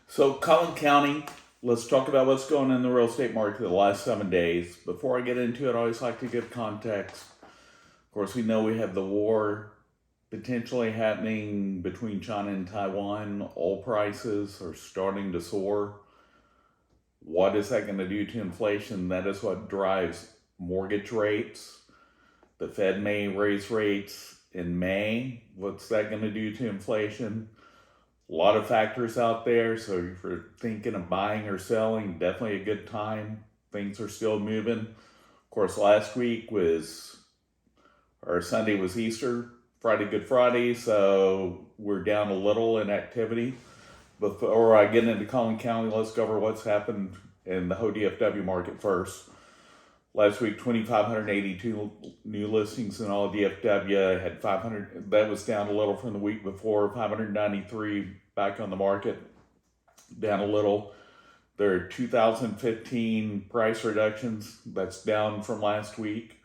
So, Collin County, let's talk about what's going on in the real estate market the last 7 days. Before I get into it, I always like to give context. Of course, we know we have the war potentially happening between China and Taiwan. Oil prices are starting to soar. What is that going to do to inflation? That is what drives mortgage rates. The Fed may raise rates in May. What's that going to do to inflation? A lot of factors out there, so if you're thinking of buying or selling, definitely a good time. Things are still moving. Of course, last week Sunday was Easter, Friday, Good Friday, so we're down a little in activity. Before I get into Collin County, let's go over what's happened in the whole DFW market first. Last week, 2,582 new listings in all DFW, had 500, that was down a little from the week before, 593 back on the market, down a little. There are 2015 price reductions, that's down from last week.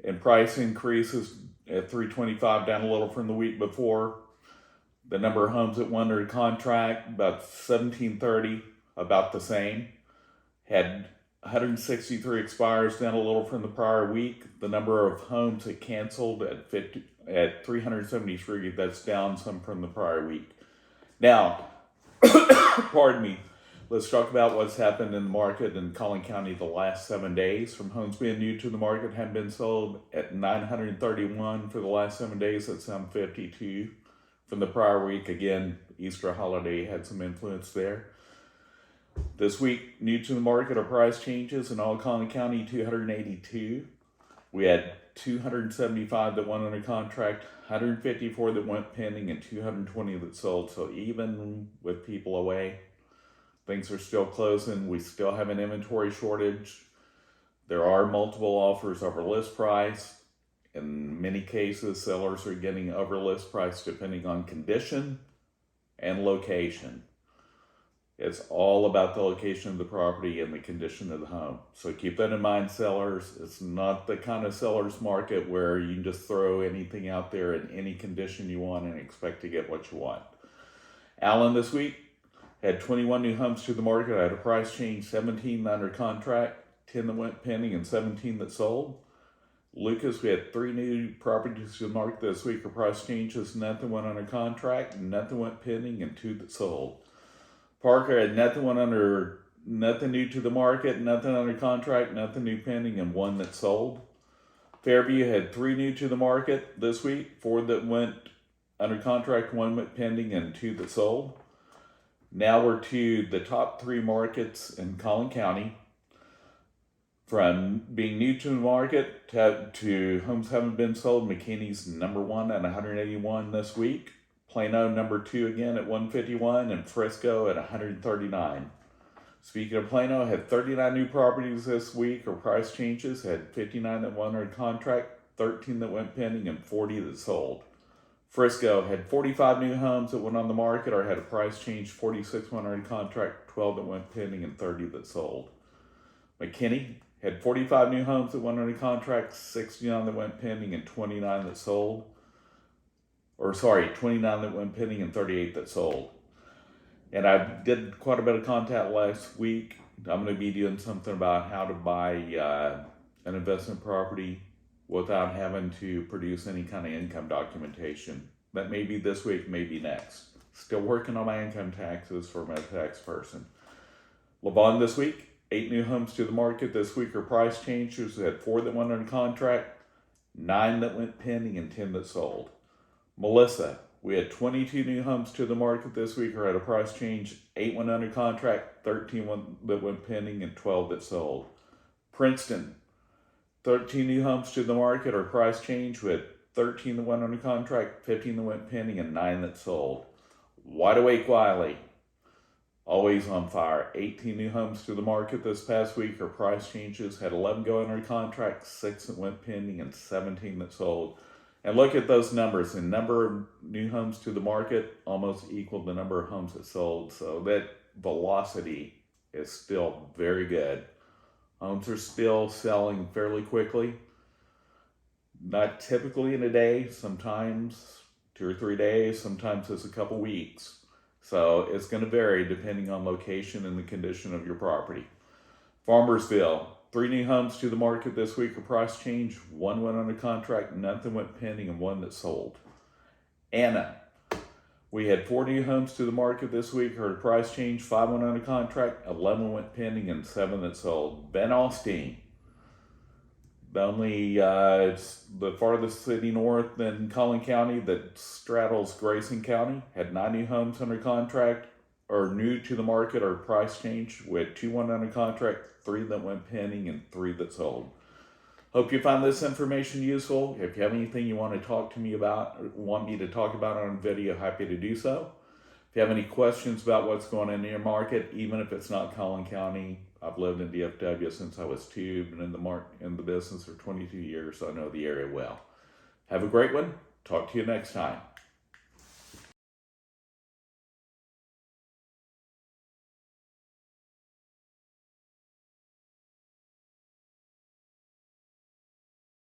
And price increases at 325, down a little from the week before. The number of homes that went under contract, about 1,730, about the same. Had 163 expires, down a little from the prior week. The number of homes that canceled at 373, that's down some from the prior week. Now, pardon me, let's talk about what's happened in the market in Collin County the last 7 days. From homes being new to the market have been sold at 931 for the last 7 days. That's down 52 from the prior week. Again, Easter holiday had some influence there. This week, new to the market are price changes in all Collin County, 282. We had 275 that went under contract, 154 that went pending, and 220 that sold. So even with people away, things are still closing. We still have an inventory shortage. There are multiple offers over list price. In many cases, sellers are getting over list price depending on condition and location. It's all about the location of the property and the condition of the home. So keep that in mind, sellers. It's not the kind of seller's market where you can just throw anything out there in any condition you want and expect to get what you want. Allen this week had 21 new homes to the market. I had a price change, 17 under contract, 10 that went pending, and 17 that sold. Lucas, we had 3 new properties to the market this week. A price changes, nothing went under contract, nothing went pending, and 2 that sold. Parker had nothing new to the market, nothing under contract, nothing new pending, and 1 that sold. Fairview had 3 new to the market this week, 4 that went under contract, 1 went pending, and 2 that sold. Now we're to the top 3 markets in Collin County. From being new to the market to homes haven't been sold, Mckinney's number 1 at 181 this week. Plano number 2 again at 151, and Frisco at 139. Speaking of Plano, had 39 new properties this week or price changes, had 59 that went under contract, 13 that went pending, and 40 that sold. Frisco had 45 new homes that went on the market or had a price change, 46 went under contract, 12 that went pending, and 30 that sold. Mckinney had 45 new homes that went under contract, 69 that went pending, and 29 that sold. 29 that went pending and 38 that sold. And I did quite a bit of content last week. I'm going to be doing something about how to buy an investment property without having to produce any kind of income documentation. That may be this week, maybe next. Still working on my income taxes for my tax person. Lavon this week, 8 new homes to the market this week are price changes. We had 4 that went under contract, 9 that went pending, and 10 that sold. Melisa, we had 22 new homes to the market this week or at a price change, 8 went under contract, 13 that went pending, and 12 that sold. Princeton, 13 new homes to the market or price change, with 13 that went under contract, 15 that went pending, and 9 that sold. Wide Awake Wylie, always on fire. 18 new homes to the market this past week or price changes, had 11 go under contract, 6 that went pending, and 17 that sold. And look at those numbers. The number of new homes to the market almost equaled the number of homes that sold. So that velocity is still very good. Homes are still selling fairly quickly. Not typically in a day, sometimes 2 or 3 days, sometimes it's a couple weeks. So it's going to vary depending on location and the condition of your property. Farmersville, 3 new homes to the market this week, a price change. 1 went under contract, nothing went pending, and 1 that sold. Anna, we had 4 new homes to the market this week, heard a price change. 5 went under contract, 11 went pending, and 7 that sold. Alstyne, the only it's the farthest city north in Collin County that straddles Grayson County, had 9 new homes under contract or new to the market or price change. We had 2 went under contract, 3 that went pending, and 3 that sold. Hope you found this information useful. If you have anything you want to talk to me about, or want me to talk about on video, happy to do so. If you have any questions about what's going on in your market, even if it's not Collin County, I've lived in DFW since I was 2, been in the business for 22 years, so I know the area well. Have a great one. Talk to you next time.